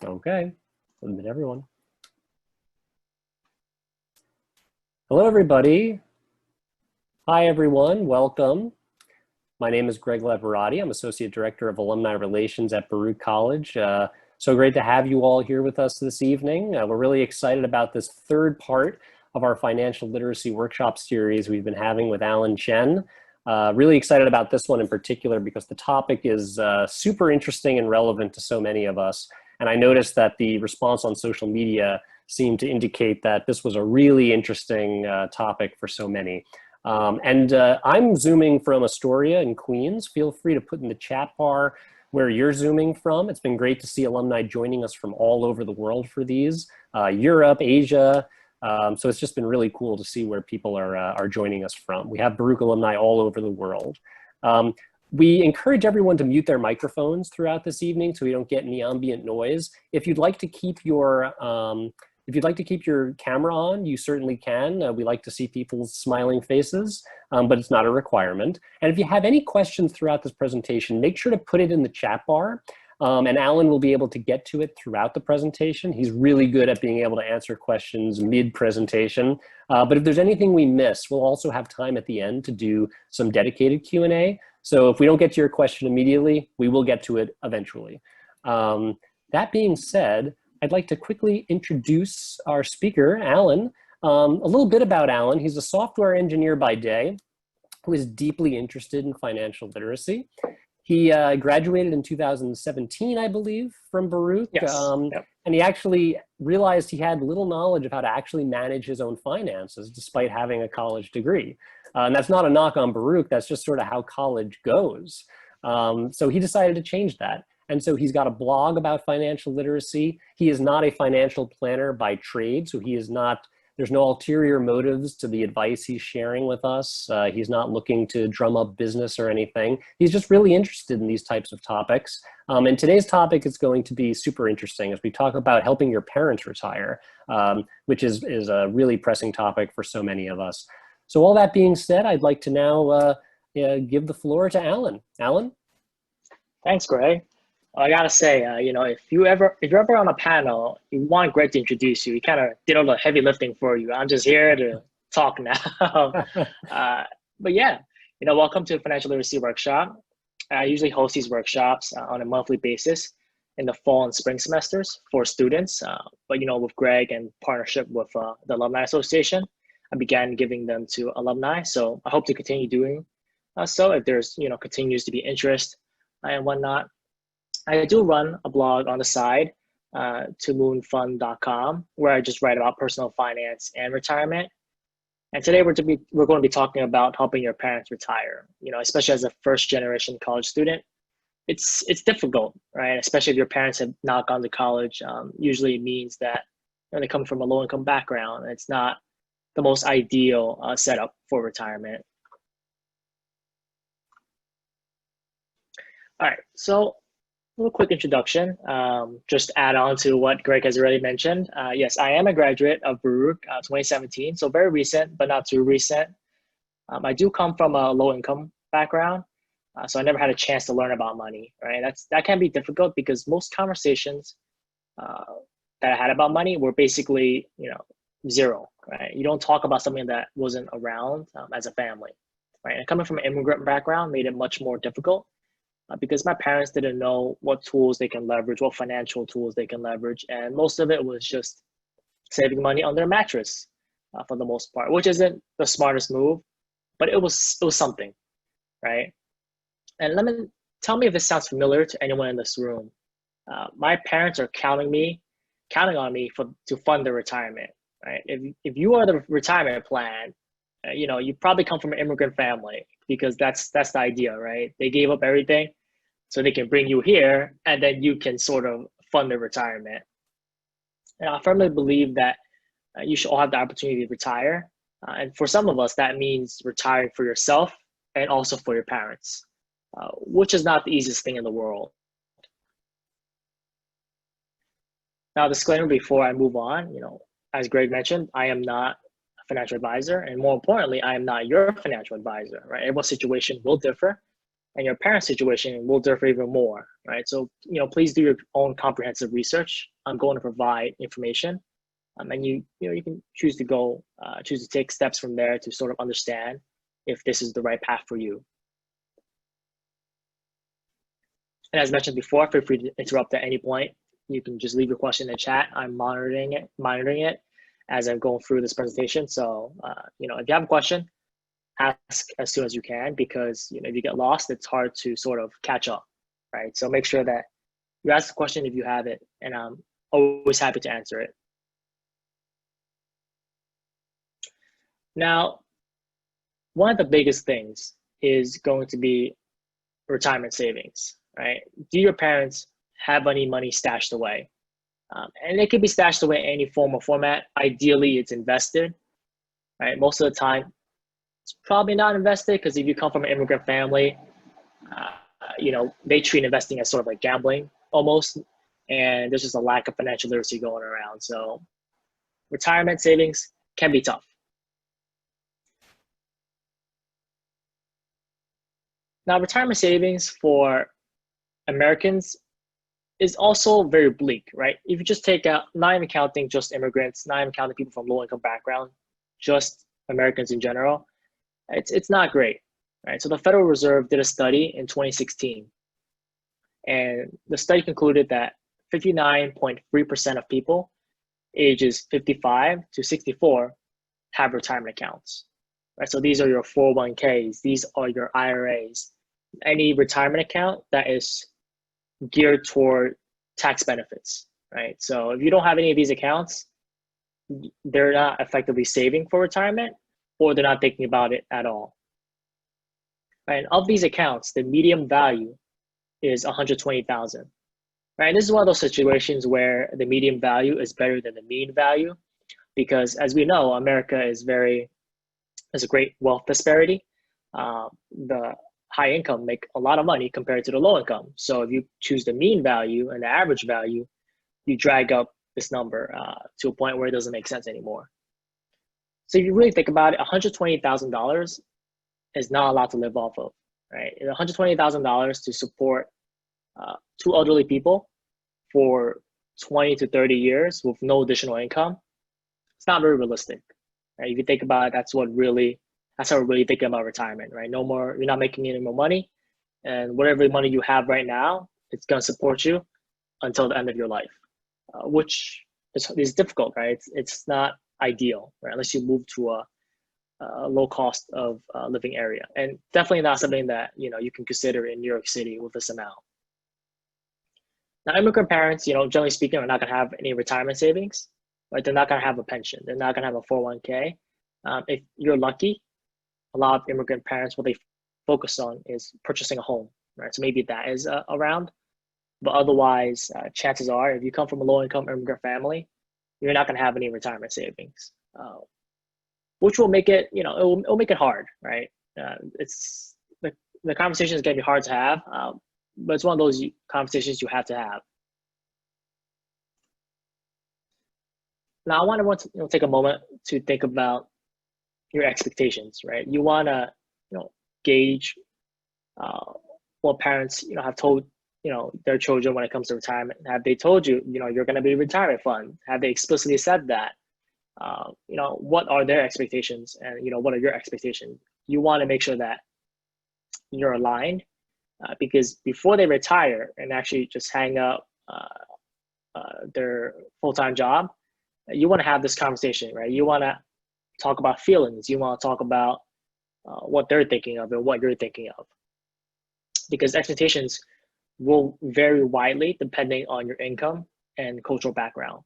Okay, admit everyone. Hello, everybody. Hi, everyone. Welcome. My name is Greg Leverati. I'm Associate Director of Alumni Relations at Baruch College. So great to have you all here with us this evening. We're really excited about this third part of our financial literacy workshop series we've been having with Alan Chen. Really excited about this one in particular because the topic is super interesting and relevant to so many of us. And I noticed that the response on social media seemed to indicate that this was a really interesting topic for so many. I'm Zooming from Astoria in Queens. Feel free to put in the chat bar where you're Zooming from. It's been great to see alumni joining us from all over the world for these, Europe, Asia. So it's just been really cool to see where people are joining us from. We have Baruch alumni all over the world. We encourage everyone to mute their microphones throughout this evening so we don't get any ambient noise. If you'd like to keep your camera on, you certainly can. We like to see people's smiling faces, but it's not a requirement. And if you have any questions throughout this presentation, make sure to put it in the chat bar. And Alan will be able to get to it throughout the presentation. He's really good at being able to answer questions mid-presentation. But if there's anything we miss, we'll also have time at the end to do some dedicated Q&A. So if we don't get to your question immediately, we will get to it eventually. That being said, I'd like to quickly introduce our speaker, Alan. A little bit about Alan. He's a software engineer by day who is deeply interested in financial literacy. He graduated in 2017, I believe, from Baruch. Yes. Yep. And he actually realized he had little knowledge of how to actually manage his own finances despite having a college degree. And that's not a knock on Baruch, that's just sort of how college goes. So he decided to change that. And so he's got a blog about financial literacy. He is not a financial planner by trade, so he is not, there's no ulterior motives to the advice he's sharing with us. He's not looking to drum up business or anything. He's just really interested in these types of topics. And today's topic is going to be super interesting as we talk about helping your parents retire, which is a really pressing topic for so many of us. So all that being said, I'd like to now give the floor to Alan. Alan? Thanks, Greg. I gotta say, if you're ever on a panel, you want Greg to introduce you. He kind of did all the heavy lifting for you. I'm just here to talk now. But yeah, welcome to Financial Literacy Workshop. I usually host these workshops on a monthly basis in the fall and spring semesters for students. But with Greg and partnership with the Alumni Association, I began giving them to alumni. So I hope to continue doing so if there's continues to be interest and whatnot. I do run a blog on the side, tomoonfund.com, where I just write about personal finance and retirement. And today we're going to be talking about helping your parents retire. Especially as a first-generation college student, it's difficult, right? Especially if your parents have not gone to college. Usually it means that they come from a low-income background. And it's not the most ideal setup for retirement. All right, so a little quick introduction, just add on to what Greg has already mentioned. Yes, I am a graduate of Baruch 2017, so very recent, but not too recent. I do come from a low-income background, so I never had a chance to learn about money, right? That can be difficult because most conversations that I had about money were basically, zero, right? You don't talk about something that wasn't around as a family, right? And coming from an immigrant background made it much more difficult. Because my parents didn't know what tools they can leverage, what financial tools they can leverage. And most of it was just saving money on their mattress for the most part, which isn't the smartest move, but it was something, right? And tell me if this sounds familiar to anyone in this room. My parents are counting on me to fund their retirement, right? If you are the retirement plan, you probably come from an immigrant family because that's the idea, right? They gave up everything so they can bring you here and then you can sort of fund their retirement. And I firmly believe that you should all have the opportunity to retire. And for some of us, that means retiring for yourself and also for your parents, which is not the easiest thing in the world. Now, disclaimer before I move on, as Greg mentioned, I am not financial advisor, and more importantly, I am not your financial advisor, right? Everyone's situation will differ, and your parents' situation will differ even more, right? So, please do your own comprehensive research I'm going to provide information, and you can choose to take steps from there to sort of understand if this is the right path for you. And as mentioned before, feel free to interrupt at any point. You can just leave your question in the chat. I'm monitoring it as I'm going through this presentation. So, if you have a question, ask as soon as you can, because if you get lost, it's hard to sort of catch up, right? So make sure that you ask the question if you have it, and I'm always happy to answer it. Now, one of the biggest things is going to be retirement savings, right? Do your parents have any money stashed away? And it could be stashed away in any form or format. Ideally, it's invested, right? Most of the time, it's probably not invested, because if you come from an immigrant family, they treat investing as sort of like gambling almost, and there's just a lack of financial literacy going around. So retirement savings can be tough. Now, retirement savings for Americans is also very bleak, right? If you just take out, not even counting just immigrants, not even counting people from low-income background, just Americans in general, it's not great, right? So the Federal Reserve did a study in 2016, and the study concluded that 59.3% of people ages 55 to 64 have retirement accounts, right? So these are your 401ks, these are your IRAs, any retirement account that is geared toward tax benefits, right? So if you don't have any of these accounts, they're not effectively saving for retirement, or they're not thinking about it at all. Right? And of these accounts, the median value is 120,000. Right? And this is one of those situations where the median value is better than the mean value, because as we know, America is a great wealth disparity. The high income make a lot of money compared to the low income. So if you choose the mean value and the average value, you drag up this number to a point where it doesn't make sense anymore. So if you really think about it, $120,000 is not a lot to live off of, right? $120,000 to support two elderly people for 20 to 30 years with no additional income, it's not very realistic, right? If you think about it, that's how we're really thinking about retirement, right? No more, you're not making any more money, and whatever money you have right now, it's going to support you until the end of your life, which is difficult, right? It's not ideal, right? Unless you move to a low cost of living area, and definitely not something that you can consider in New York City with this amount. Now, immigrant parents, generally speaking, are not going to have any retirement savings, right? They're not going to have a pension. They're not going to have a 401k. If you're lucky, a lot of immigrant parents, what they focus on is purchasing a home, right? So maybe that is around, but otherwise, chances are, if you come from a low-income immigrant family, you're not going to have any retirement savings, which will make it, it'll make it hard, right? It's the conversation is going to be hard to have, but it's one of those conversations you have to have. Now, I want to take a moment to think about your expectations, right? You want to, gauge what parents, have told, their children when it comes to retirement. Have they told you, you're going to be a retirement fund? Have they explicitly said that? What are their expectations, and what are your expectations? You want to make sure that you're aligned, because before they retire and actually just hang up their full-time job, you want to have this conversation, right? You want to talk about feelings. You want to talk about what they're thinking of and what you're thinking of, because expectations will vary widely depending on your income and cultural background,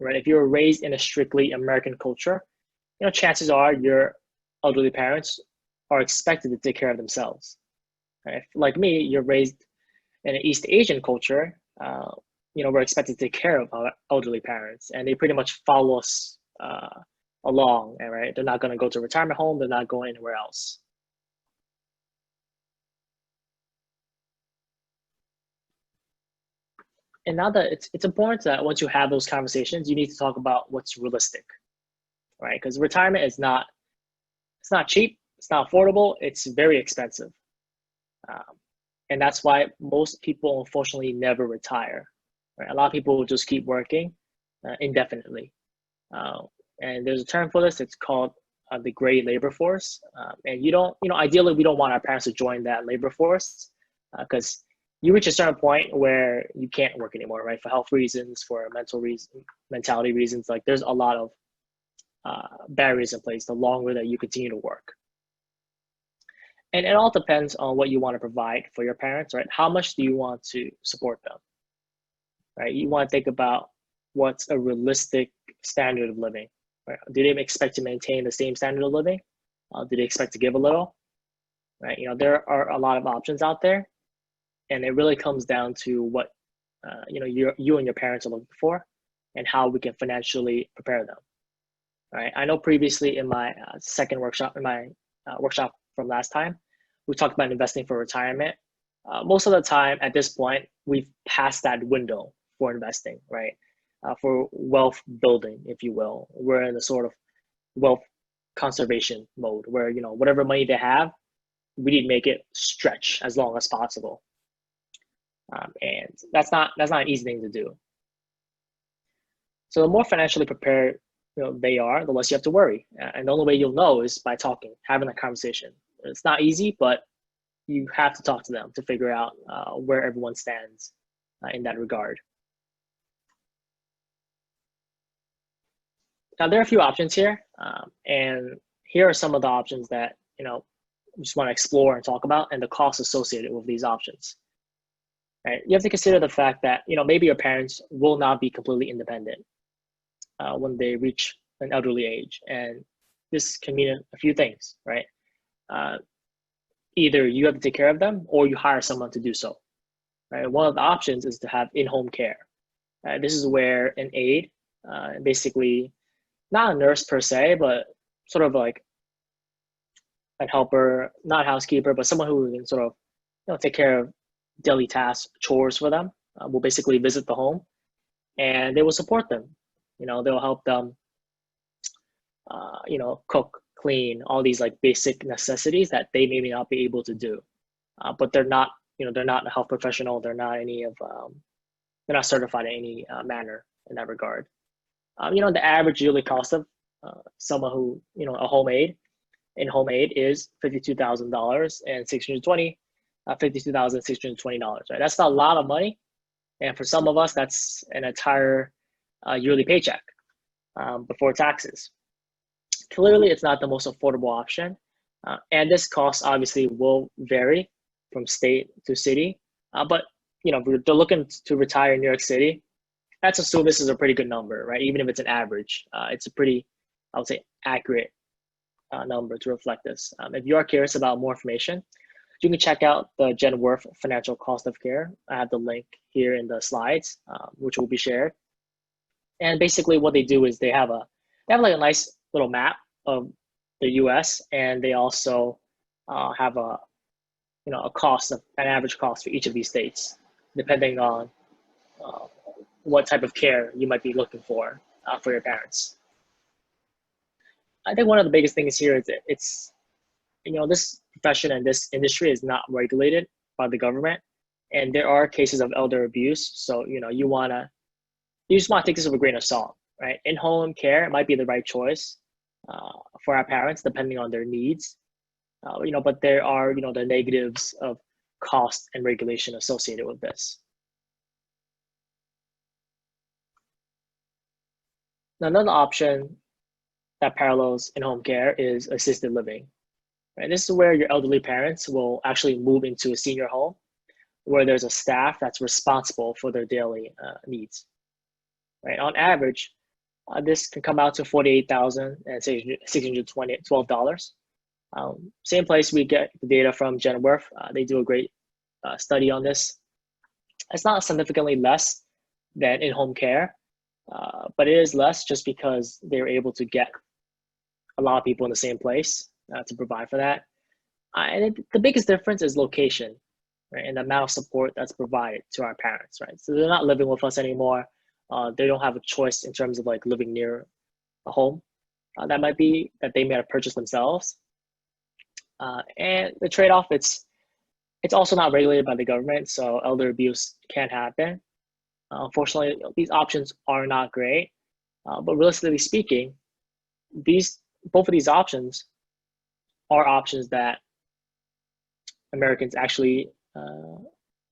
right? If you're raised in a strictly American culture, chances are your elderly parents are expected to take care of themselves. Right? If, like me, you're raised in an East Asian culture, we're expected to take care of our elderly parents, and they pretty much follow us along, right? They're not going to go to a retirement home. They're not going anywhere else. And now that it's important that once you have those conversations, you need to talk about what's realistic, right? Because retirement it's not cheap, it's not affordable, it's very expensive. And that's why most people unfortunately never retire. right? A lot of people will just keep working indefinitely. And there's a term for this, it's called the gray labor force. And ideally we don't want our parents to join that labor force because you reach a certain point where you can't work anymore, right? For health reasons, for mentality reasons, like there's a lot of barriers in place the longer that you continue to work. And it all depends on what you want to provide for your parents, right? How much do you want to support them, right? You want to think about what's a realistic standard of living, right? Do they expect to maintain the same standard of living? Do they expect to give a little, right? There are a lot of options out there, and it really comes down to what you and your parents are looking for and how we can financially prepare them, right? I know previously in my second workshop, in my workshop from last time, we talked about investing for retirement. Most of the time at this point, we've passed that window for investing, right? For wealth building, if you will. We're in a sort of wealth conservation mode where, whatever money they have, we need to make it stretch as long as possible. And that's not an easy thing to do. So the more financially prepared they are, the less you have to worry. And the only way you'll know is by talking, having a conversation. It's not easy, but you have to talk to them to figure out where everyone stands in that regard. Now, there are a few options here, and here are some of the options that we just want to explore and talk about, and the costs associated with these options. Right? You have to consider the fact that maybe your parents will not be completely independent when they reach an elderly age, and this can mean a few things, right? Either you have to take care of them, or you hire someone to do so. Right? One of the options is to have in-home care. This is where an aide, basically not a nurse per se, but sort of like a helper, not housekeeper, but someone who can sort of take care of daily tasks, chores for them, will basically visit the home, and they will support them. They'll help them, cook, clean, all these like basic necessities that they maybe not be able to do. But they're not, they're not a health professional. They're not they're not certified in any manner in that regard. The average yearly cost of someone who, a home aide, in-home aid is $52,000 and $52,620, right? That's not a lot of money. And for some of us, that's an entire yearly paycheck before taxes. Clearly, it's not the most affordable option. And this cost obviously will vary from state to city. But, if they're looking to retire in New York City, let's assume this is a pretty good number, right? Even if it's an average, it's a pretty, I would say, accurate number to reflect this. If you are curious about more information, you can check out the Genworth Financial Cost of Care. I have the link here in the slides, which will be shared. And basically what they do is they have like a nice little map of the US, and they also have an average cost for each of these states, depending on what type of care you might be looking for your parents. I think one of the biggest things here is that it's, this profession and this industry is not regulated by the government, and there are cases of elder abuse. So, you just want to take this with a grain of salt, right? In-home care might be the right choice for our parents, depending on their needs. But there are, the negatives of cost and regulation associated with this. Now, another option that parallels in-home care is assisted living. Right? This is where your elderly parents will actually move into a senior home where there's a staff that's responsible for their daily needs. Right? On average, this can come out to $48,612. Same place we get the data from Genworth. They do a great study on this. It's not significantly less than in-home care, but it is less just because they're able to get a lot of people in the same place to provide for that. And the biggest difference is location, right? And the amount of support that's provided to our parents, right? So they're not living with us anymore. They don't have a choice in terms of like living near a home that they may have purchased themselves. And the trade-off, it's also not regulated by the government, so elder abuse can happen. Unfortunately, these options are not great. But realistically speaking, both of these options are options that Americans actually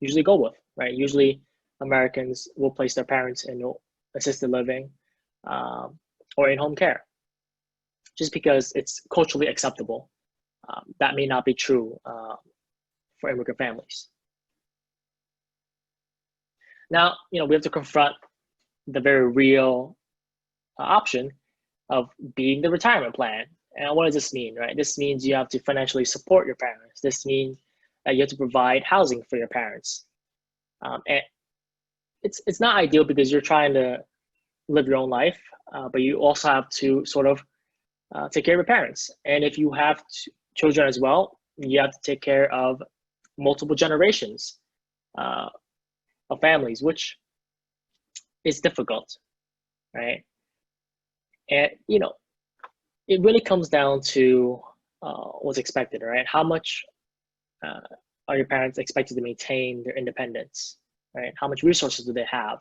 usually go with, right? Usually, Americans will place their parents in assisted living or in home care, just because it's culturally acceptable. That may not be true for immigrant families. Now, we have to confront the very real option of being the retirement plan. And what does this mean, right? This means you have to financially support your parents. This means that you have to provide housing for your parents. And it's not ideal because you're trying to live your own life, but you also have to sort of take care of your parents. And if you have children as well, you have to take care of multiple generations of families, which is difficult, right? And it really comes down to what's expected, right? How much are your parents expected to maintain their independence, right? How much resources do they have?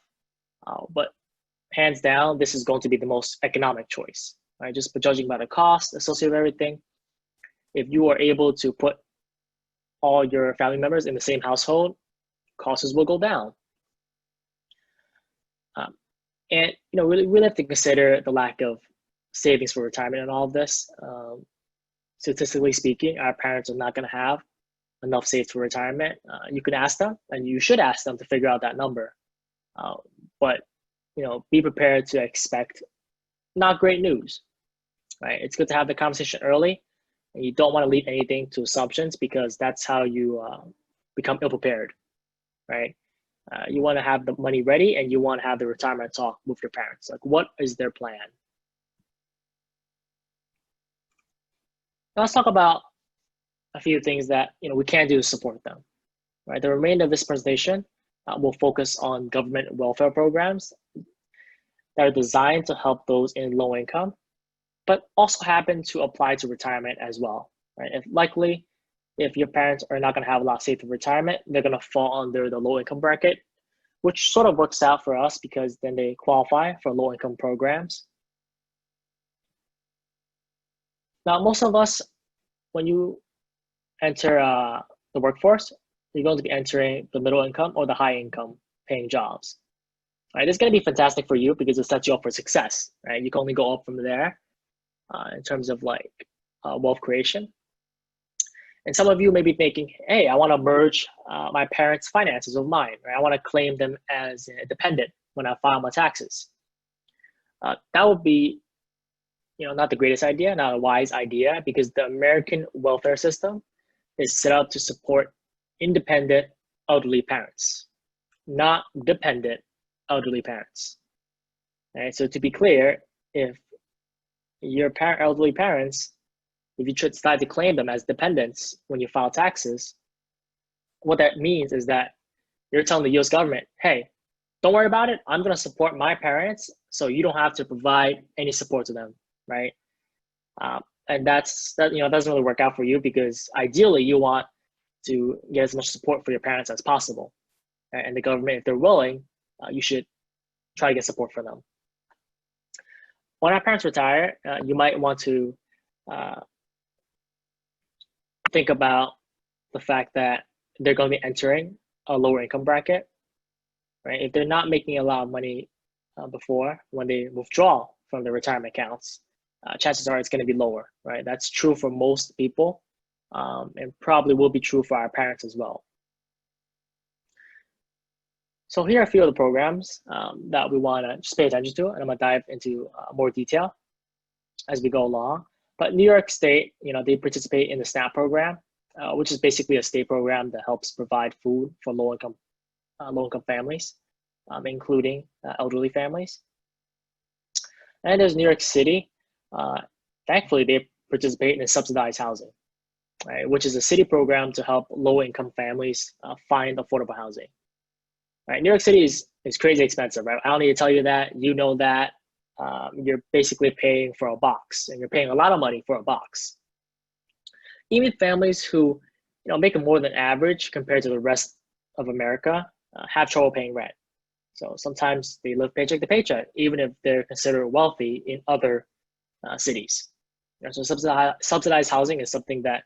But hands down, this is going to be the most economic choice, right? Just judging by the cost associated with everything. If you are able to put all your family members in the same household, costs will go down. And really have to consider the lack of savings for retirement and all of this. Statistically speaking, our parents are not going to have enough saved for retirement. You can ask them, and you should ask them to figure out that number. But be prepared to expect not great news, right? It's good to have the conversation early, and you don't want to leave anything to assumptions because that's how you become ill-prepared, right? You want to have the money ready, and you want to have the retirement talk with your parents. Like, what is their plan? Now let's talk about a few things that we can do to support them. Right. The remainder of this presentation will focus on government welfare programs that are designed to help those in low income, but also happen to apply to retirement as well. Right. If your parents are not going to have a lot saved for retirement, they're going to fall under the low income bracket, which sort of works out for us because then they qualify for low income programs. Now, most of us, when you enter the workforce, you're going to be entering the middle income or the high income paying jobs. Right, this is going to be fantastic for you because it sets you up for success. Right, you can only go up from there in terms of wealth creation. And some of you may be thinking, hey, I want to merge my parents' finances with mine. Right? I want to claim them as a dependent when I file my taxes. That would be not the greatest idea, not a wise idea, because the American welfare system is set up to support independent elderly parents, not dependent elderly parents. Right? So to be clear, if your elderly parents, if you decide to claim them as dependents when you file taxes, what that means is that you're telling the US government, hey, don't worry about it. I'm going to support my parents so you don't have to provide any support to them, right? And that doesn't really work out for you because ideally you want to get as much support for your parents as possible. Right? And the government, if they're willing, you should try to get support for them. When our parents retire, you might want to think about the fact that they're going to be entering a lower income bracket, right? If they're not making a lot of money before, when they withdraw from their retirement accounts, chances are it's going to be lower, right? That's true for most people and probably will be true for our parents as well. So here are a few of the programs that we want to just pay attention to, and I'm going to dive into more detail as we go along. But New York State, they participate in the SNAP program, which is basically a state program that helps provide food for low-income families, including elderly families. And there's New York City. Thankfully, they participate in subsidized housing, right, which is a city program to help low-income families find affordable housing. Right, New York City is crazy expensive, right? I don't need to tell you that. You know that. You're basically paying for a box, and you're paying a lot of money for a box. Even families who make more than average compared to the rest of America have trouble paying rent. So sometimes they live paycheck to paycheck, even if they're considered wealthy in other cities. So subsidized housing is something that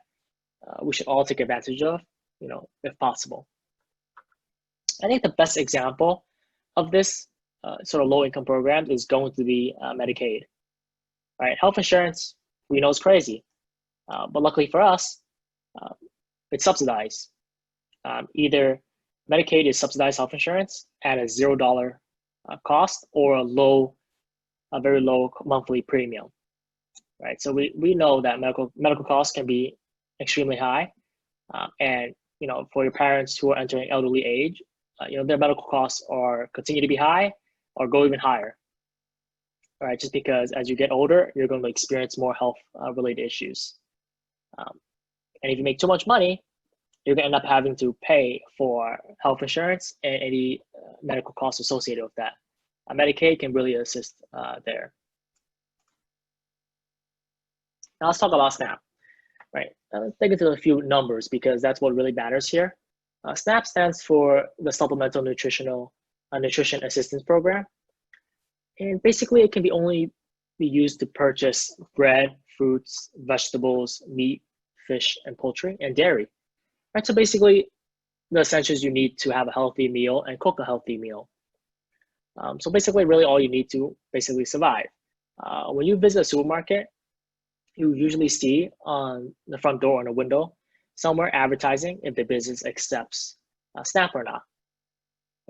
we should all take advantage of, if possible. I think the best example of this sort of low-income program is going to be Medicaid, right? Health insurance, we know is crazy, but luckily for us, it's subsidized. Either Medicaid is subsidized health insurance at a $0 cost or a very low monthly premium, right? So we know that medical costs can be extremely high, and for your parents who are entering elderly age, their medical costs are continue to be high or go even higher, right? Just because as you get older, you're going to experience more health related issues, and if you make too much money, you're going to end up having to pay for health insurance and any medical costs associated with that. Medicaid can really assist there. Now let's talk about SNAP, right? Let's dig into a few numbers because that's what really matters here. SNAP stands for the Supplemental Nutrition Assistance Program. And basically it can only be used to purchase bread, fruits, vegetables, meat, fish, and poultry, and dairy. Right, so basically, the essentials you need to have a healthy meal and cook a healthy meal. So basically, really all you need to basically survive. When you visit a supermarket, you usually see on the front door or on a window somewhere advertising if the business accepts SNAP or not.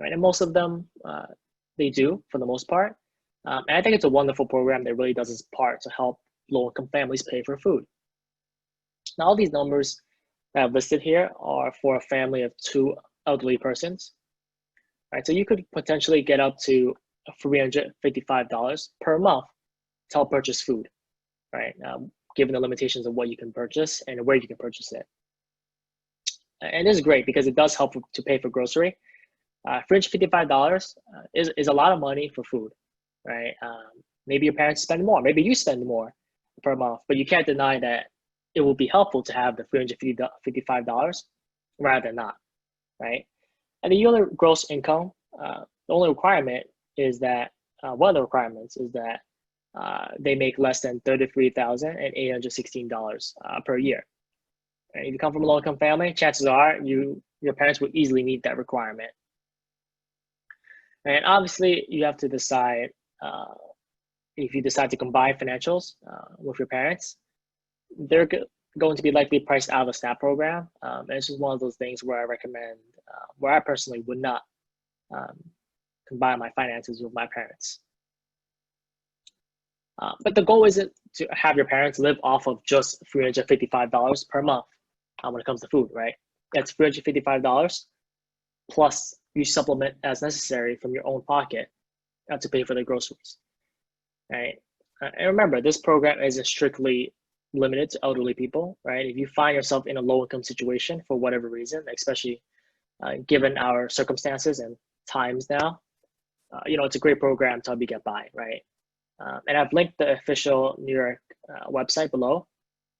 Right, and most of them they do for the most part. And I think it's a wonderful program that really does its part to help low-income families pay for food. Now, all these numbers that I've listed here are for a family of 2 elderly persons, right? So you could potentially get up to $355 per month to help purchase food, right? Given the limitations of what you can purchase and where you can purchase it. And this is great because it does help to pay for grocery. $355 is a lot of money for food, right? Maybe your parents spend more, maybe you spend more per month, but you can't deny that it will be helpful to have the $355 rather than not, right? And the yearly gross income, the only requirement is that, one of the requirements is that they make less than $33,816 per year. And if you come from a low-income family, chances are your parents would easily meet that requirement. And obviously, you have to decide if you decide to combine financials with your parents, they're going to be likely priced out of the SNAP program. And it's just one of those things where I recommend, where I personally would not combine my finances with my parents. But the goal isn't to have your parents live off of just $355 per month when it comes to food, right? That's $355 plus you supplement as necessary from your own pocket to pay for the groceries, right? And remember, this program isn't strictly limited to elderly people, right? If you find yourself in a low income situation for whatever reason, especially given our circumstances and times now, it's a great program to help you get by, right? And I've linked the official New York website below.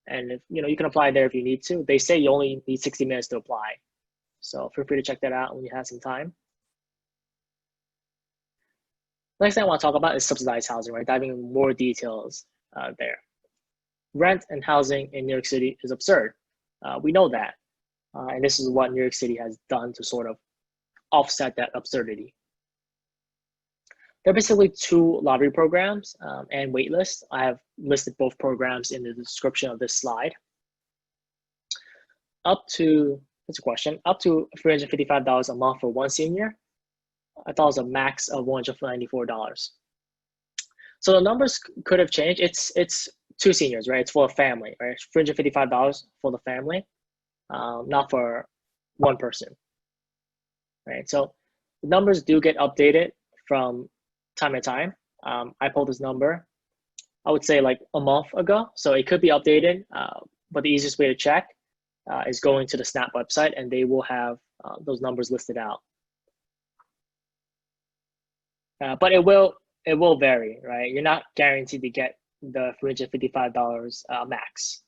And if you can apply there if you need to. They say you only need 60 minutes to apply. So feel free to check that out when you have some time. Next thing I want to talk about is subsidized housing, right? Diving into more details there. Rent and housing in New York City is absurd. We know that. And this is what New York City has done to sort of offset that absurdity. There are basically 2 lottery programs and wait lists. I have listed both programs in the description of this slide. That's a question, up to $355 a month for one senior. I thought it was a max of $194. So the numbers could have changed. It's 2 seniors, right? It's for a family, right? $355 for the family, not for one person, right? So the numbers do get updated from time to time. I pulled this number, I would say like a month ago. So it could be updated, but the easiest way to check is going to the SNAP website and they will have those numbers listed out. But it will vary, right? You're not guaranteed to get the $355 max.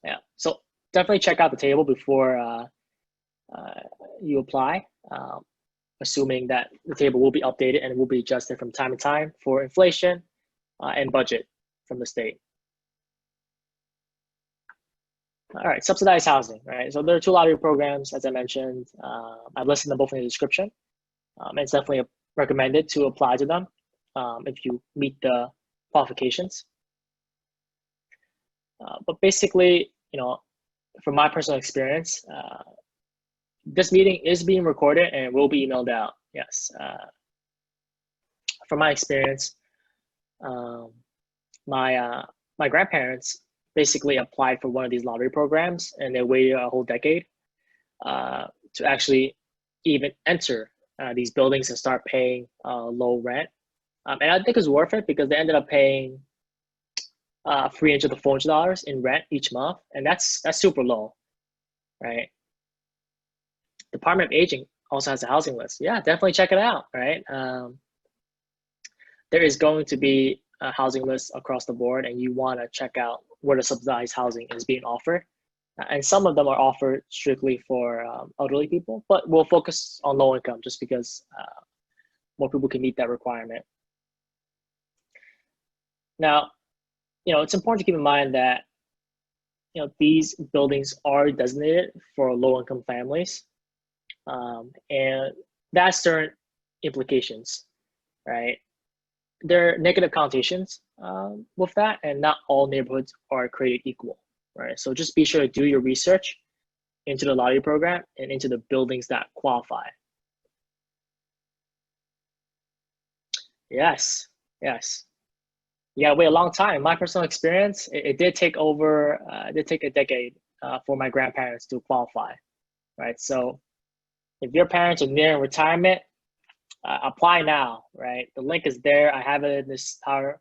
Yeah, so definitely check out the table before you apply, assuming that the table will be updated and will be adjusted from time to time for inflation and budget from the state. All right, subsidized housing, right? So there are two lottery programs, as I mentioned. I've listed them both in the description. It's definitely recommended to apply to them if you meet the qualifications. But basically, from my personal experience, this meeting is being recorded and will be emailed out. Yes. From my experience, my grandparents basically applied for one of these lottery programs, and they waited a whole decade to actually even enter these buildings and start paying low rent. And I think it's worth it because they ended up paying $300 to $400 in rent each month, and that's super low, right? Department of Aging also has a housing list. Yeah, definitely check it out, right? There is going to be a housing list across the board, and you want to check out where the subsidized housing is being offered. And some of them are offered strictly for elderly people, but we'll focus on low income just because more people can meet that requirement. Now, it's important to keep in mind that these buildings are designated for low income families, and that has certain implications, right? There are negative connotations with that, and not all neighborhoods are created equal, right? So just be sure to do your research into the lottery program and into the buildings that qualify. Yes. You gotta wait a long time. My personal experience, it did take a decade for my grandparents to qualify, right? So if your parents are nearing retirement, apply now, right? The link is there. I have it in this a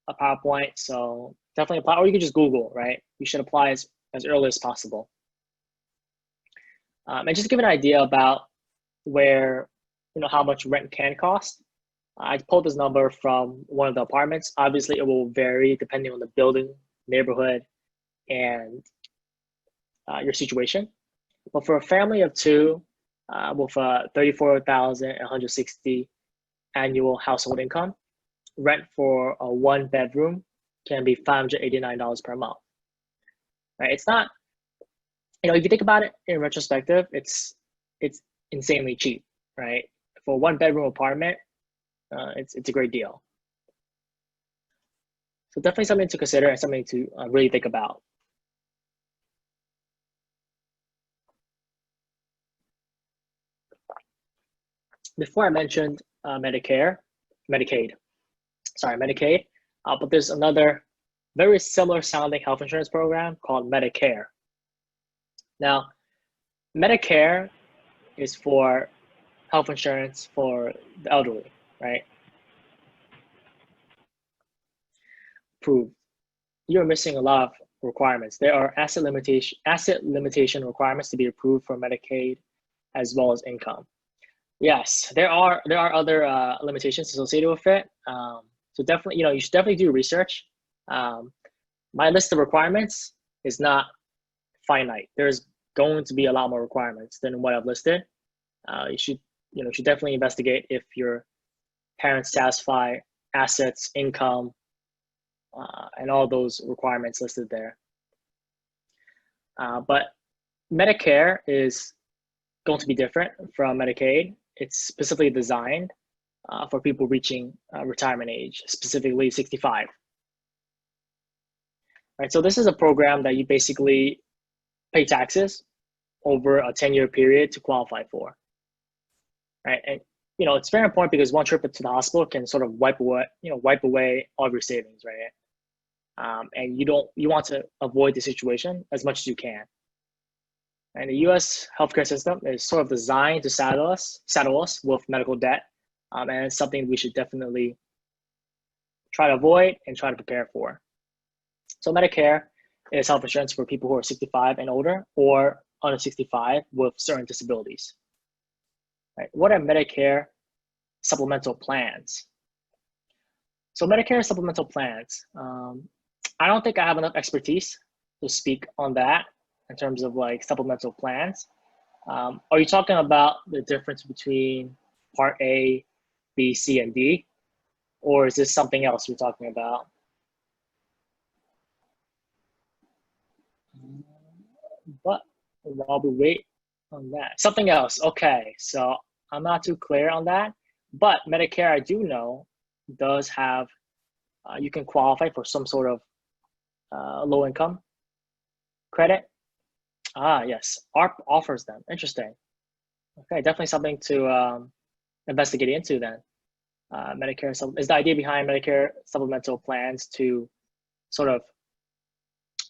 PowerPoint, so definitely apply, or you can just Google, right? You should apply as early as possible. And just give an idea about where, how much rent can cost. I pulled this number from one of the apartments. Obviously, it will vary depending on the building, neighborhood, and your situation. But for a family of two, with $34,160 annual household income, rent for a one bedroom can be $589 per month. Right? It's not, if you think about it in retrospective, it's insanely cheap, right? For a one bedroom apartment, it's a great deal. So definitely something to consider and something to really think about. Before I mentioned Medicaid, but there's another very similar sounding health insurance program called Medicare. Now, Medicare is for health insurance for the elderly, right? Approved. You're missing a lot of requirements. There are asset limitation requirements to be approved for Medicaid, as well as income. Yes, there are other limitations associated with it. So definitely, you should definitely do research. My list of requirements is not finite. There's going to be a lot more requirements than what I've listed. You should definitely investigate if your parents satisfy assets, income, and all those requirements listed there. But Medicare is going to be different from Medicaid. It's specifically designed for people reaching retirement age, specifically 65. Right, so this is a program that you basically pay taxes over a 10-year period to qualify for. Right, and it's very important because one trip to the hospital can sort of wipe away all of your savings, right? And you want to avoid the situation as much as you can. And the U.S. healthcare system is sort of designed to saddle us with medical debt, and it's something we should definitely try to avoid and try to prepare for. So Medicare is health insurance for people who are 65 and older or under 65 with certain disabilities. Right? What are Medicare supplemental plans? So Medicare supplemental plans, I don't think I have enough expertise to speak on that. in terms of like supplemental plans. Are you talking about the difference between Part A, B, C, and D? Or is this something else you're talking about? But while we wait on that, something else. Okay, so I'm not too clear on that. But Medicare, I do know, does have, you can qualify for some sort of low income credit. Ah, yes, ARP offers them. Interesting. Okay, definitely something to investigate into then. Medicare is the idea behind Medicare supplemental plans to sort of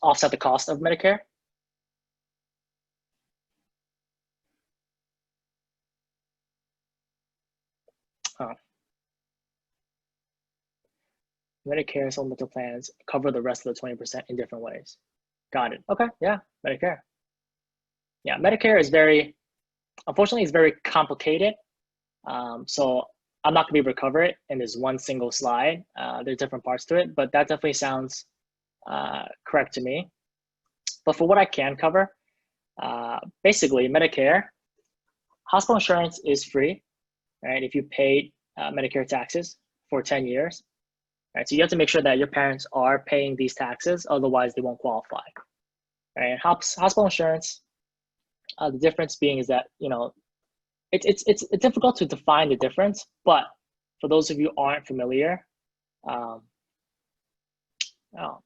offset the cost of Medicare? Oh, Medicare supplemental plans cover the rest of the 20% in different ways. Got it. Okay, yeah, Medicare. Yeah, Medicare is very, unfortunately, it's very complicated. So I'm not gonna be able to cover it in this one single slide. There's different parts to it, but that definitely sounds correct to me. But for what I can cover, basically Medicare, hospital insurance is free, right? If you paid Medicare taxes for 10 years, right? So you have to make sure that your parents are paying these taxes, otherwise they won't qualify, right? And hospital insurance, the difference being is that, you know, it's difficult to define the difference, but for those of you who aren't familiar,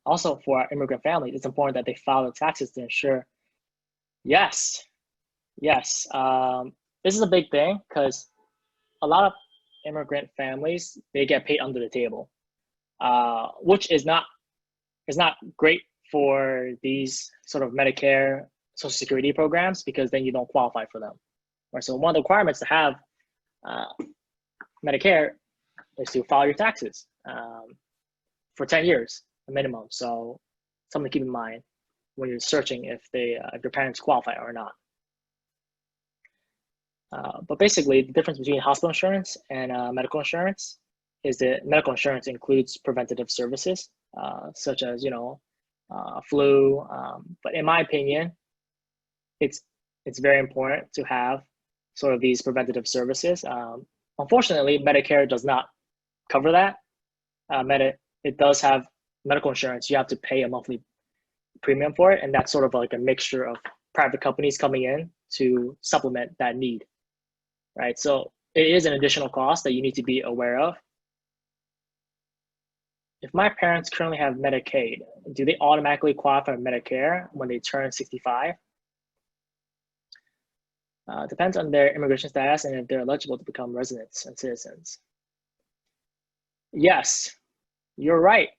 also for our immigrant families, it's important that they file the taxes to ensure, yes, yes. This is a big thing because a lot of immigrant families, they get paid under the table, which is not great for these sort of Medicare, Social Security programs because then you don't qualify for them. Right? So one of the requirements to have Medicare is to file your taxes for 10 years, a minimum. So something to keep in mind when you're searching if your parents qualify or not. But basically, the difference between hospital insurance and medical insurance is that medical insurance includes preventative services, such as, you know, flu. But in my opinion, it's very important to have sort of these preventative services. Unfortunately, Medicare does not cover that. It does have medical insurance. You have to pay a monthly premium for it, and that's sort of like a mixture of private companies coming in to supplement that need, right? So it is an additional cost that you need to be aware of. If my parents currently have Medicaid, do they automatically qualify for Medicare when they turn 65? Depends on their immigration status and if they're eligible to become residents and citizens. Yes, you're right.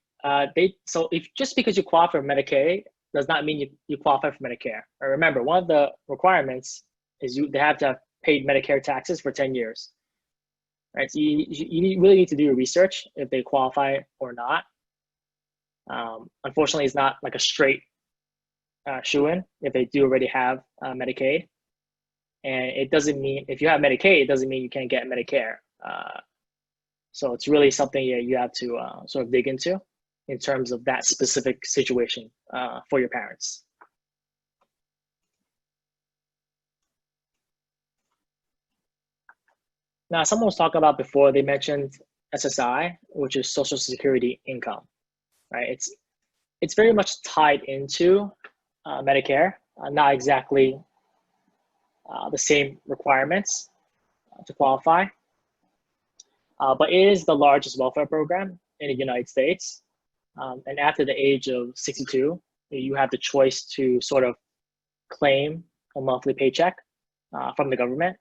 So if just because you qualify for Medicaid does not mean you qualify for Medicare. Or remember, one of the requirements is they have to have paid Medicare taxes for 10 years. Right, so you really need to do your research if they qualify or not. Unfortunately, it's not like a straight shoe-in if they do already have Medicaid. And it doesn't mean, if you have Medicaid, it doesn't mean you can't get Medicare. So it's really something you have to sort of dig into in terms of that specific situation for your parents. Now, someone was talking about before, they mentioned SSI, which is Social Security income, right? It's very much tied into Medicare, not exactly the same requirements to qualify, but it is the largest welfare program in the United States. And after the age of 62, you have the choice to sort of claim a monthly paycheck from the government.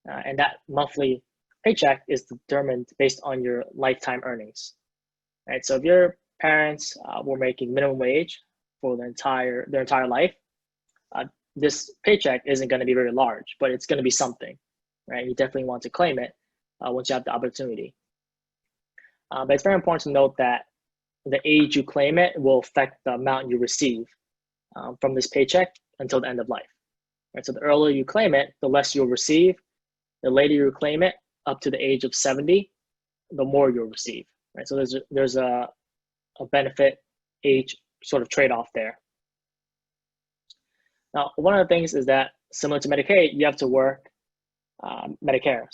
And that monthly paycheck is determined based on your lifetime earnings, right? So if your parents were making minimum wage for their entire life, this paycheck isn't going to be very large, but it's going to be something, right? You definitely want to claim it once you have the opportunity. But it's very important to note that the age you claim it will affect the amount you receive from this paycheck until the end of life, right? So the earlier you claim it, the less you'll receive. The later you claim it, up to the age of 70, the more you'll receive, right? So there's a benefit age sort of trade-off there. Now, one of the things is that similar to Medicaid, you have to work, Medicare,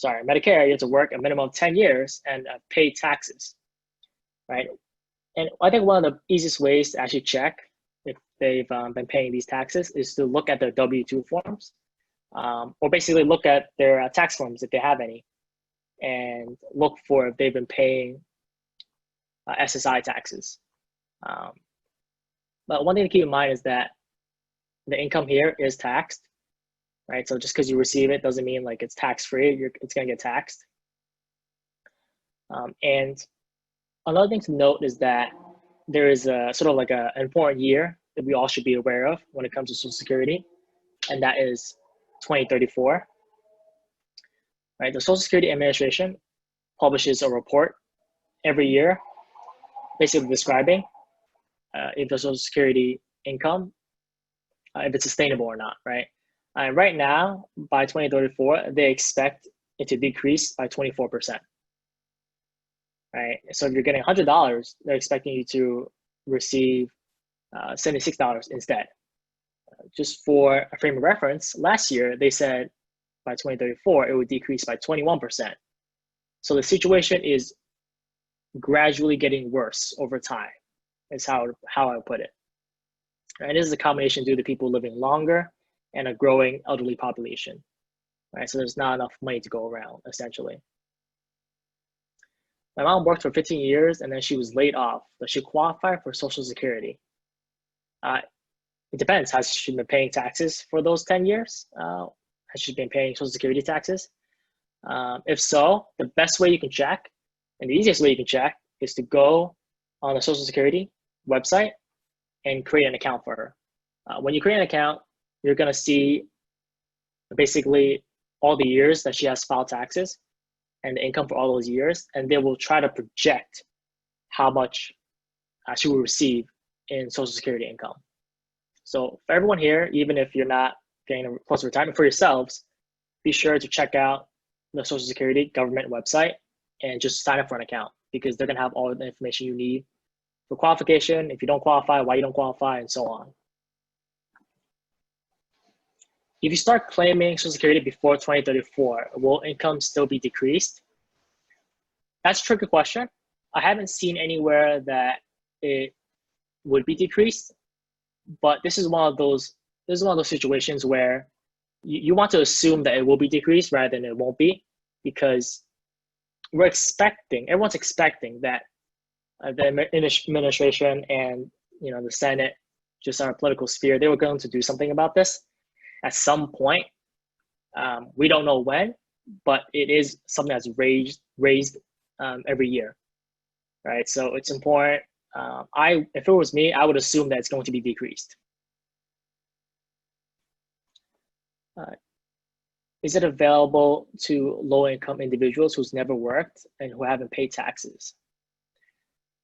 you have to work a minimum of 10 years and pay taxes, right? And I think one of the easiest ways to actually check if they've been paying these taxes is to look at their W-2 forms, or basically look at their tax forms if they have any, and look for if they've been paying SSI taxes. But one thing to keep in mind is that the income here is taxed, right? So just because you receive it doesn't mean like it's tax-free, it's gonna get taxed. And another thing to note is that there is a sort of like an important year that we all should be aware of when it comes to Social Security, and that is 2034, right? The Social Security Administration publishes a report every year, basically describing if the Social Security income, if it's sustainable or not, right? Right now, by 2034, they expect it to decrease by 24%, right? So if you're getting $100, they're expecting you to receive $76 instead. Just for a frame of reference, last year, they said by 2034, it would decrease by 21%. So the situation is gradually getting worse over time, is how I would put it. And this is a combination due to people living longer and a growing elderly population, right? So there's not enough money to go around, essentially. My mom worked for 15 years and then she was laid off. Does she qualify for Social Security? It depends. Has she been paying taxes for those 10 years? Has she been paying Social Security taxes? If so, the best way you can check, and the easiest way you can check, is to go on the Social Security website and create an account for her. When you create an account, you're gonna see basically all the years that she has filed taxes and the income for all those years, and they will try to project how much she will receive in Social Security income. So for everyone here, even if you're not getting close to retirement, for yourselves, be sure to check out the Social Security government website and just sign up for an account, because they're gonna have all the information you need for qualification, if you don't qualify, why you don't qualify, and so on. If you start claiming Social Security before 2034, will income still be decreased? That's a tricky question. I haven't seen anywhere that it would be decreased, but this is one of those situations where you want to assume that it will be decreased rather than it won't be, because everyone's expecting that the administration and the Senate, just our political sphere, they were going to do something about this at some point. We don't know when, but it is something that's raised every year, right? So it's important. If it was me, I would assume that it's going to be decreased. Is it available to low-income individuals who's never worked and who haven't paid taxes?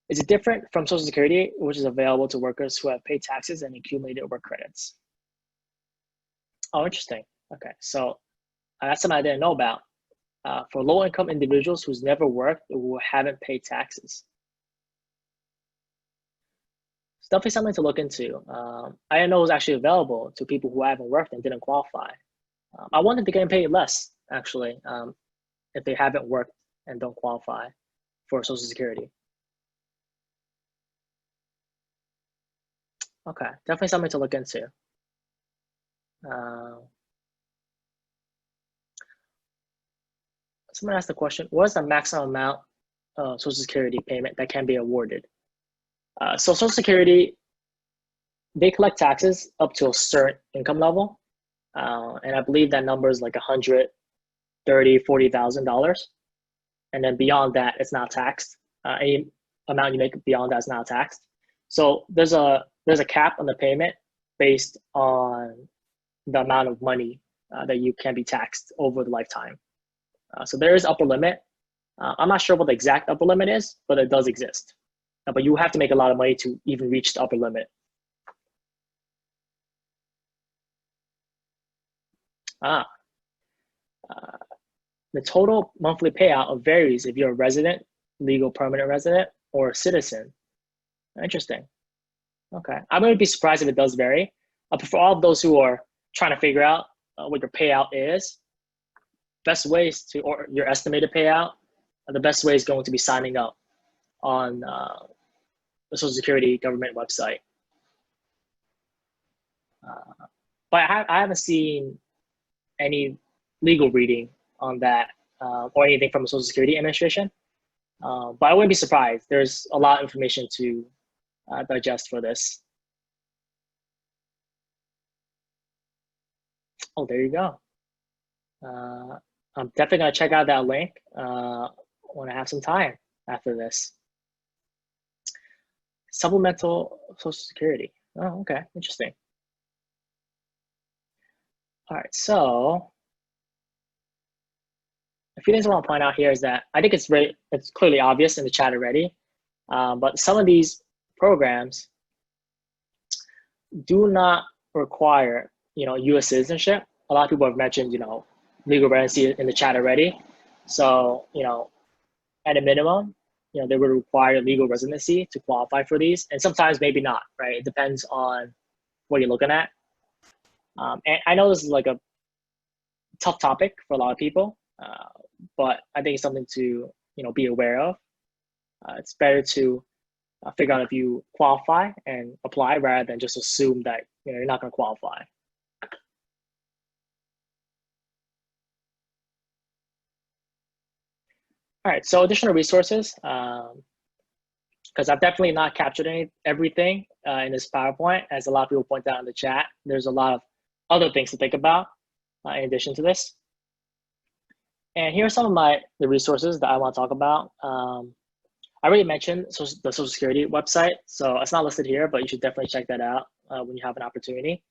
Is it different from Social Security, which is available to workers who have paid taxes and accumulated work credits? Oh, interesting. Okay, so that's something I didn't know about. For low-income individuals who's never worked or who haven't paid taxes, it's definitely something to look into. I didn't know it was actually available to people who haven't worked and didn't qualify. I wanted to get paid less, actually, if they haven't worked and don't qualify for Social Security. Okay, definitely something to look into. Someone asked the question, what is the maximum amount of Social Security payment that can be awarded? So Social Security, they collect taxes up to a certain income level. And I believe that number is like $130,000, $40,000. And then beyond that, it's not taxed. Any amount you make beyond that is not taxed. So there's a cap on the payment based on the amount of money that you can be taxed over the lifetime. So there is upper limit. I'm not sure what the exact upper limit is, but it does exist. But you have to make a lot of money to even reach the upper limit. The total monthly payout varies if you're a resident, legal permanent resident, or a citizen. Interesting. Okay, I wouldn't be surprised if it does vary, But for all of those who are trying to figure out what your payout is, best ways to, or your estimated payout, the best way is going to be signing up on the Social Security government website. But I haven't seen any legal reading on that or anything from the Social Security Administration. But I wouldn't be surprised. There's a lot of information to digest for this. Oh, there you go. I'm definitely gonna check out that link when I have some time after this. Supplemental Social Security. Oh, okay, interesting. All right, so a few things I want to point out here is that I think it's clearly obvious in the chat already, but some of these programs do not require, U.S. citizenship. A lot of people have mentioned, legal residency in the chat already. So, at a minimum, they would require legal residency to qualify for these, and sometimes maybe not, right? It depends on what you're looking at. And I know this is like a tough topic for a lot of people, but I think it's something to, be aware of. It's better to figure out if you qualify and apply rather than just assume that you're not going to qualify. All right, so additional resources, because I've definitely not captured everything in this PowerPoint, as a lot of people point out in the chat. There's a lot of other things to think about in addition to this. And here are some of the resources that I want to talk about. I already mentioned the Social Security website, so it's not listed here, but you should definitely check that out when you have an opportunity.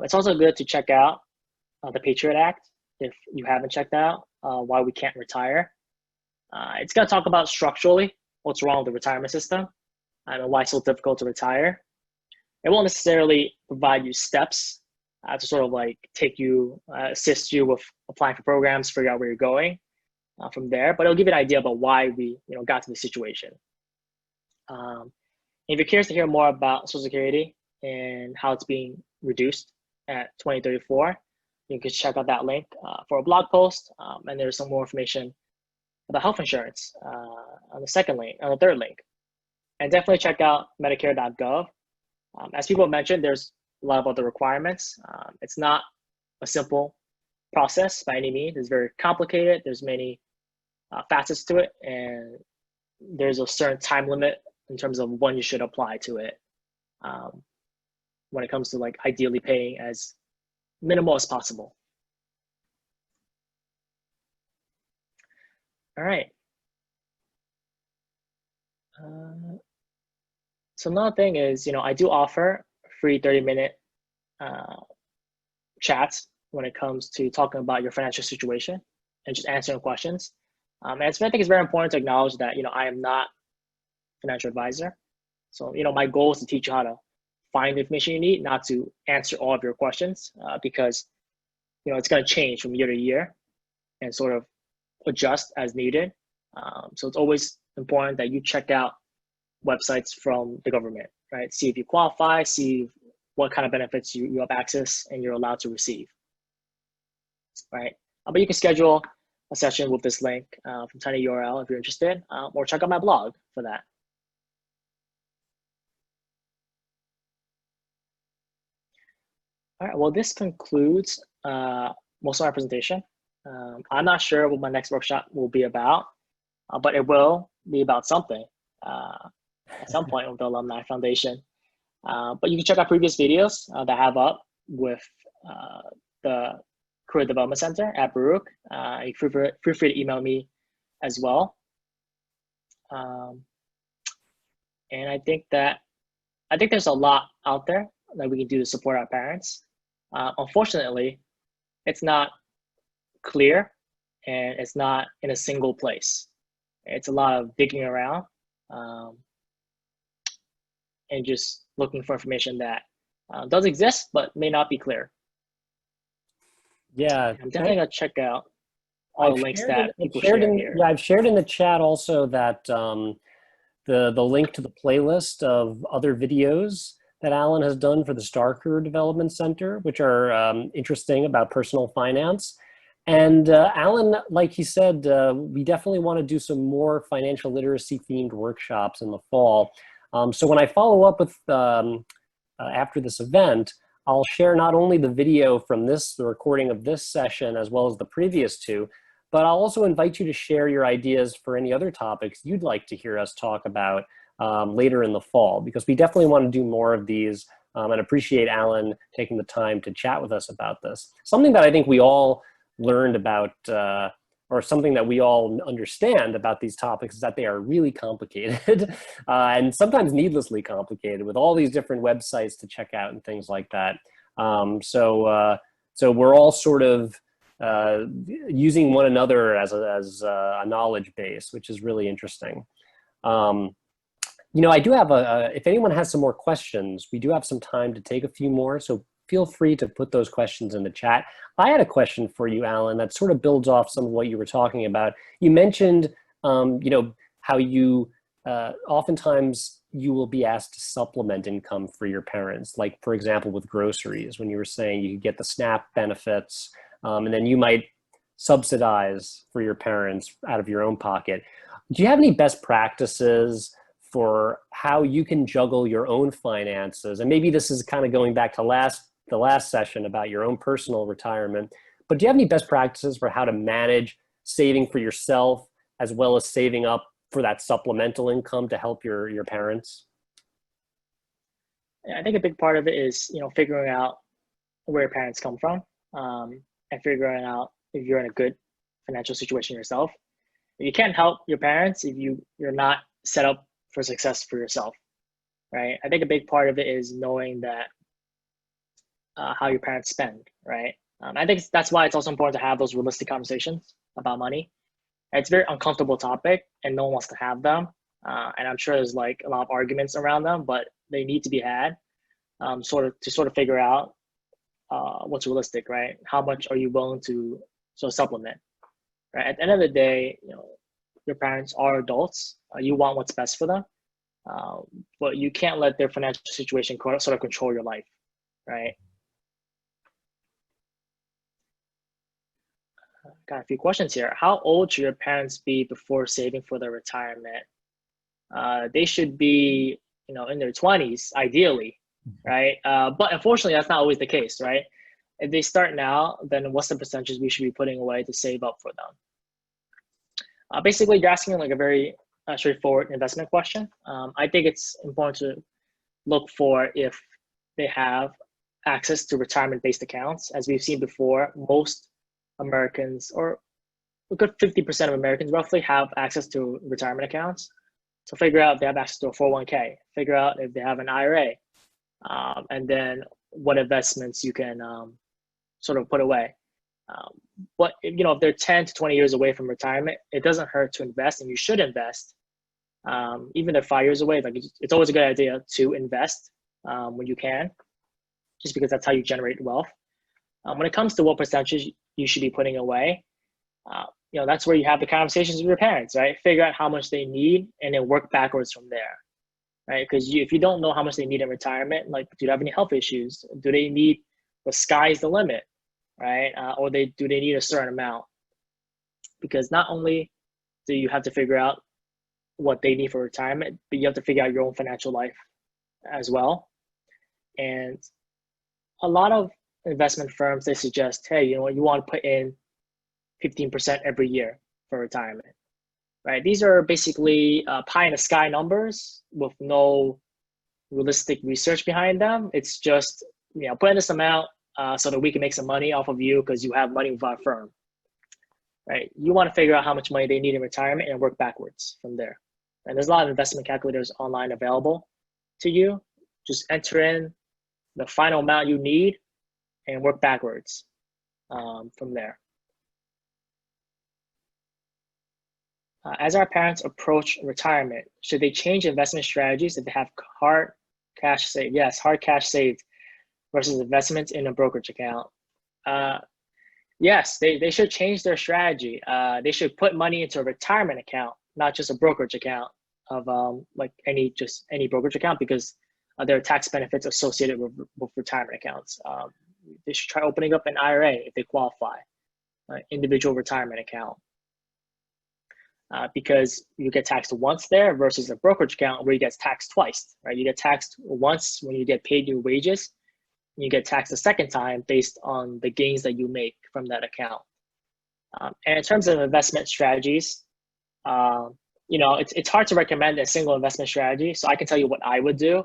It's also good to check out the Patriot Act if you haven't checked out why we can't retire. It's going to talk about structurally what's wrong with the retirement system and why it's so difficult to retire. It won't necessarily provide you steps to sort of like assist you with applying for programs, figure out where you're going from there, but it'll give you an idea about why we got to the situation. If you're curious to hear more about Social Security and how it's being reduced at 2034, you can check out that link for a blog post, and there's some more information about health insurance on the third link. And definitely check out Medicare.gov. As people mentioned, there's a lot of other requirements. It's not a simple process by any means. It's very complicated. There's many facets to it, and there's a certain time limit in terms of when you should apply to it when it comes to like ideally paying as minimal as possible. All right. So another thing is, I do offer free 30-minute chats when it comes to talking about your financial situation and just answering questions. And I think it's very important to acknowledge that, I am not a financial advisor. So, my goal is to teach you how to find the information you need, not to answer all of your questions because, it's going to change from year to year and sort of adjust as needed. So it's always important that you check out websites from the government, right? See if you qualify, see what kind of benefits you have access and you're allowed to receive, right? But you can schedule a session with this link from Tiny URL if you're interested, or check out my blog for that. All right, well, this concludes most of my presentation. I'm not sure what my next workshop will be about, but it will be about something at some point with the Alumni Foundation. But you can check out previous videos that I have up with the Career Development Center at Baruch. Feel free to email me as well. And I think there's a lot out there that we can do to support our parents. Unfortunately, it's not clear and it's not in a single place. It's a lot of digging around and just looking for information that does exist but may not be clear. Yeah, I'm definitely gonna check out all the links that people share here. Yeah, I've shared in the chat also that the link to the playlist of other videos that Alan has done for the Star Career Development Center, which are interesting about personal finance. And Alan, like he said, we definitely want to do some more financial literacy themed workshops in the fall. So when I follow up with after this event, I'll share not only the video from the recording of this session, as well as the previous two, but I'll also invite you to share your ideas for any other topics you'd like to hear us talk about later in the fall, because we definitely want to do more of these and appreciate Alan taking the time to chat with us about this. Something that I think we all learned about, or something that we all understand about these topics, is that they are really complicated and sometimes needlessly complicated, with all these different websites to check out and things like that. So we're all sort of using one another as a knowledge base, which is really interesting. You know, I do have if anyone has some more questions, we do have some time to take a few more, so feel free to put those questions in the chat. I had a question for you, Alan, that sort of builds off some of what you were talking about. You mentioned, you know, how you oftentimes you will be asked to supplement income for your parents, like, for example, with groceries, when you were saying you could get the SNAP benefits, and then you might subsidize for your parents out of your own pocket. Do you have any best practices for how you can juggle your own finances? And maybe this is kind of going back to the last session about your own personal retirement, but do you have any best practices for how to manage saving for yourself as well as saving up for that supplemental income to help your parents? I think a big part of it is, you know, figuring out where your parents come from, and figuring out if you're in a good financial situation yourself. You can't help your parents if you're not set up for success for yourself, right? I think a big part of it is knowing that how your parents spend, right? I think that's why it's also important to have those realistic conversations about money. It's a very uncomfortable topic, and no one wants to have them. And I'm sure there's like a lot of arguments around them, but they need to be had, sort of figure out what's realistic, right? How much are you willing to sort of supplement, right? At the end of the day, you know, your parents are adults. You want what's best for them, but you can't let their financial situation sort of control your life, right? Got a few questions here. How old should your parents be before saving for their retirement? They should be, you know, in their 20s, ideally, right? But unfortunately, that's not always the case, right? If they start now, then what's the percentages we should be putting away to save up for them? Basically, you're asking like a very straightforward investment question. I think it's important to look for if they have access to retirement-based accounts. As we've seen before, most Americans, or a good 50% of Americans roughly, have access to retirement accounts. So figure out if they have access to a 401k, figure out if they have an IRA, and then what investments you can sort of put away. But you know, if they're 10 to 20 years away from retirement, it doesn't hurt to invest, and you should invest. Even if they're 5 years away, like it's always a good idea to invest when you can, just because that's how you generate wealth. When it comes to what percentage you should be putting away, you know, that's where you have the conversations with your parents, right? Figure out how much they need and then work backwards from there, right? Because if you don't know how much they need in retirement, like, do they have any health issues? Do they need, the sky's the limit, right? Or do they need a certain amount? Because not only do you have to figure out what they need for retirement, but you have to figure out your own financial life as well. And a lot of investment firms, they suggest, hey, you know, you want to put in 15% every year for retirement, right? These are basically pie in the sky numbers with no realistic research behind them. It's just, you know, put in this amount so that we can make some money off of you because you have money with our firm, right? You want to figure out how much money they need in retirement and work backwards from there. And there's a lot of investment calculators online available to you. Just enter in the final amount you need and work backwards from there. As our parents approach retirement, should they change investment strategies if they have hard cash saved? Yes, hard cash saved versus investments in a brokerage account. Yes, they should change their strategy. They should put money into a retirement account, not just a brokerage account of like any brokerage account, because there are tax benefits associated with retirement accounts. They should try opening up an IRA if they qualify, individual retirement account, because you get taxed once there versus a brokerage account where you get taxed twice, right? You get taxed once when you get paid your wages, and you get taxed a second time based on the gains that you make from that account. And in terms of investment strategies, it's hard to recommend a single investment strategy. So I can tell you what I would do.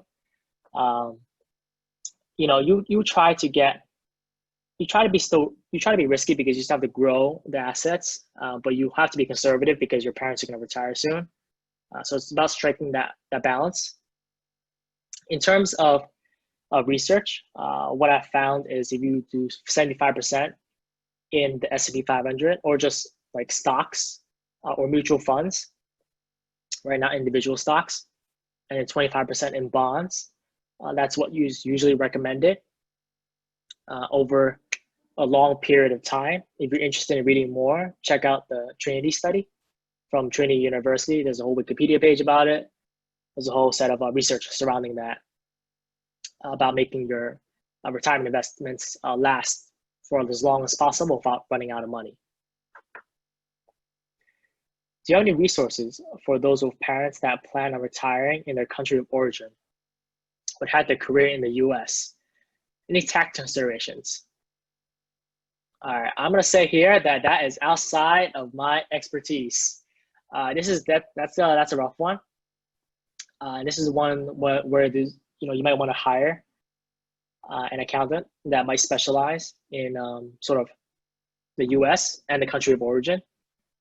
You try to be risky because you still have to grow the assets, but you have to be conservative because your parents are going to retire soon. So it's about striking that balance. In terms of research, what I found is if you do 75% in the S&P 500 or just like stocks or mutual funds, right, not individual stocks, and then 25% in bonds, that's what is usually recommended over a long period of time. If you're interested in reading more, check out the Trinity study from Trinity University. There's a whole Wikipedia page about it. There's a whole set of research surrounding that about making your retirement investments last for as long as possible without running out of money. Do you have any resources for those with parents that plan on retiring in their country of origin but had their career in the US? Any tax considerations? All right, I'm gonna say here that is outside of my expertise. That's a rough one. This is one where you might want to hire an accountant that might specialize in sort of the U.S. and the country of origin.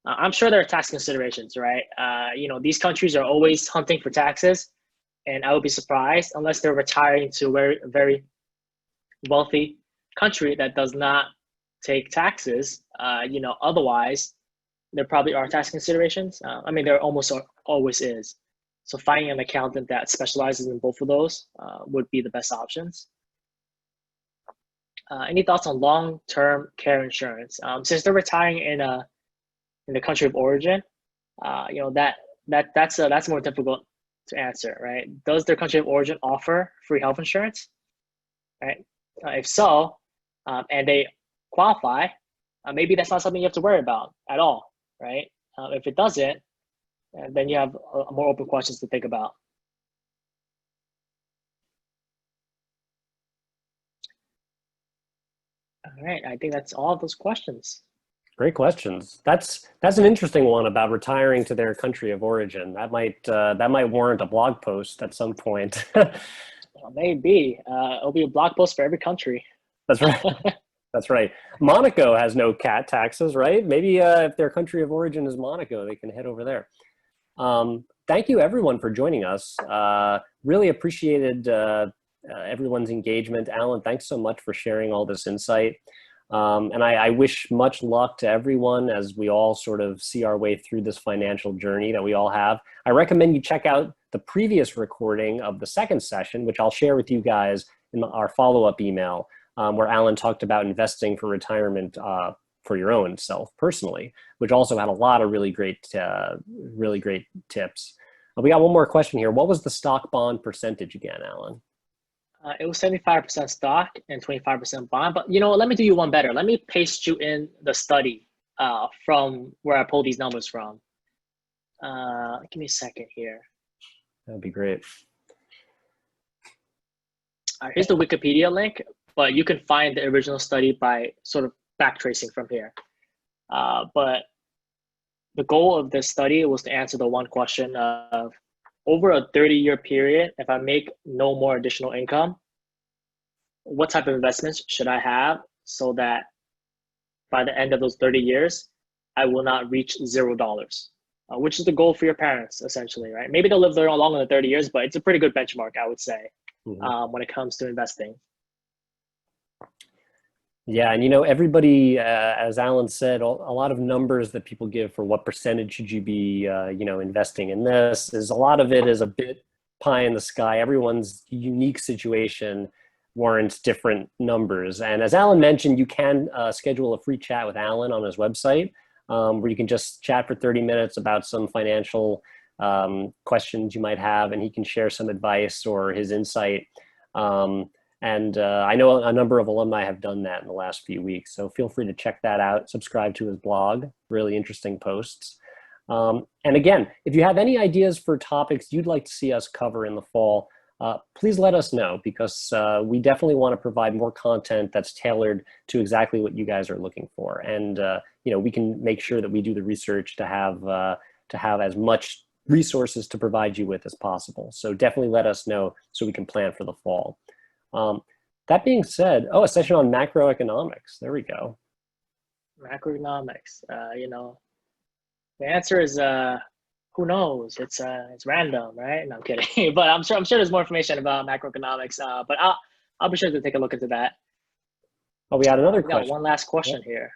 I'm sure there are tax considerations, right? These countries are always hunting for taxes, and I would be surprised unless they're retiring to a very, very wealthy country that does not take taxes. Otherwise, there probably are tax considerations. There almost always is. So finding an accountant that specializes in both of those would be the best options. Any thoughts on long-term care insurance? Since they're retiring in the country of origin, that's more difficult to answer, right? Does their country of origin offer free health insurance? Right? If so, and they qualify, maybe that's not something you have to worry about at all, right? If it doesn't, then you have more open questions to think about. All right, I think that's all of those questions. Great questions. That's an interesting one about retiring to their country of origin. That might warrant a blog post at some point. Well, maybe it'll be a blog post for every country. That's right. That's right. Monaco has no CAT taxes, right? Maybe if their country of origin is Monaco, they can head over there. Thank you everyone for joining us. Really appreciated everyone's engagement. Alan, thanks so much for sharing all this insight. And I wish much luck to everyone as we all sort of see our way through this financial journey that we all have. I recommend you check out the previous recording of the second session, which I'll share with you guys in our follow-up email, where Alan talked about investing for retirement for your own self personally, which also had a lot of really great tips. We got one more question here. What was the stock bond percentage again, Alan? It was 75% stock and 25% bond. But let me do you one better. Let me paste you in the study from where I pulled these numbers from. Give me a second here. That'd be great. Here's the Wikipedia link, but you can find the original study by sort of backtracing from here. But the goal of this study was to answer the one question of, over a 30-year period, if I make no more additional income, what type of investments should I have so that by the end of those 30 years, I will not reach $0, which is the goal for your parents, essentially, right? Maybe they'll live there longer than 30 years, but it's a pretty good benchmark, I would say, when it comes to investing. Yeah, and everybody, as Alan said, a lot of numbers that people give for what percentage should you be, investing in this, is a lot of it is a bit pie in the sky. Everyone's unique situation warrants different numbers. And as Alan mentioned, you can schedule a free chat with Alan on his website, where you can just chat for 30 minutes about some financial questions you might have, and he can share some advice or his insight. I know a number of alumni have done that in the last few weeks, so feel free to check that out. Subscribe to his blog, really interesting posts. And again, if you have any ideas for topics you'd like to see us cover in the fall, please let us know, because we definitely want to provide more content that's tailored to exactly what you guys are looking for. And we can make sure that we do the research to have as much resources to provide you with as possible. So definitely let us know so we can plan for the fall. That being said, a session on macroeconomics. There we go. Macroeconomics. The answer is who knows? It's random, right? No, I'm kidding. But I'm sure there's more information about macroeconomics. But I'll be sure to take a look into that. Oh, we had another question. question. One last question here.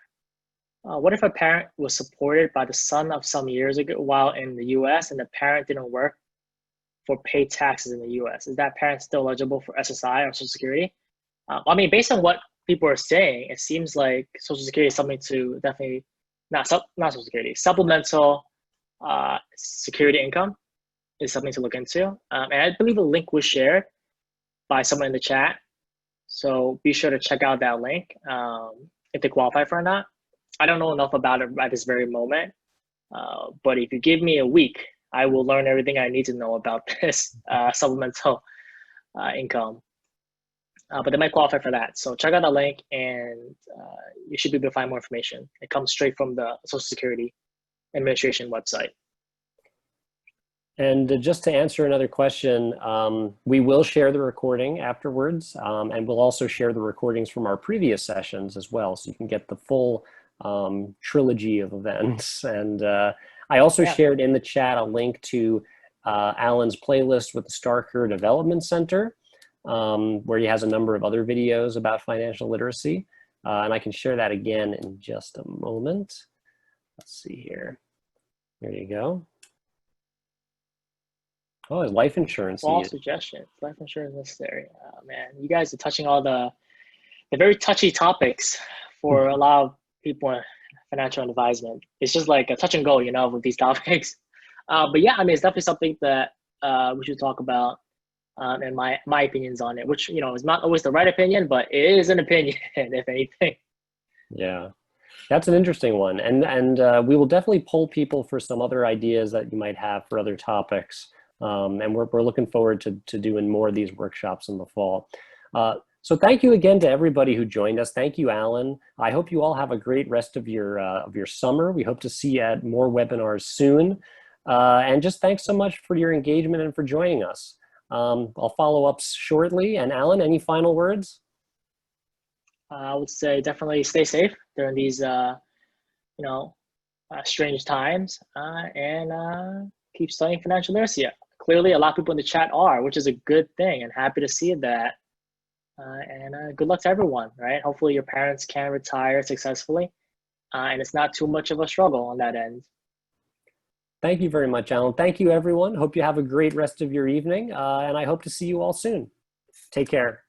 What if a parent was supported by the son of some years ago while in the U.S. and the parent didn't work for paid taxes in the U.S.? Is that parent still eligible for SSI or Social Security? Based on what people are saying, it seems like Social Security is something to definitely not Social Security, supplemental security income is something to look into. And I believe a link was shared by someone in the chat, so be sure to check out that link if they qualify for or not. I don't know enough about it at this very moment, but if you give me a week, I will learn everything I need to know about this supplemental income. But they might qualify for that. So check out the link, and you should be able to find more information. It comes straight from the Social Security Administration website. And just to answer another question, we will share the recording afterwards, and we'll also share the recordings from our previous sessions as well, so you can get the full trilogy of events. And I also shared in the chat a link to Alan's playlist with the Starker Development Center, where he has a number of other videos about financial literacy. And I can share that again in just a moment. Let's see here. There you go. Oh, his life insurance. All suggestions. Life insurance necessary. Man, you guys are touching all the very touchy topics for a lot of people in financial advisement. It's just like a touch and go, with these topics. But yeah, it's definitely something that we should talk about. And my opinions on it, which is not always the right opinion, but it is an opinion, if anything. Yeah, that's an interesting one, and we will definitely poll people for some other ideas that you might have for other topics. And we're looking forward to doing more of these workshops in the fall. So thank you again to everybody who joined us. Thank you, Alan. I hope you all have a great rest of your summer. We hope to see you at more webinars soon. And just thanks so much for your engagement and for joining us. I'll follow up shortly. And Alan, any final words? I would say definitely stay safe during these, strange times, and keep studying financial literacy. Clearly, a lot of people in the chat are, which is a good thing, and happy to see that. And good luck to everyone, right? Hopefully your parents can retire successfully, and it's not too much of a struggle on that end. Thank you very much, Alan. Thank you, everyone. Hope you have a great rest of your evening, and I hope to see you all soon. Take care.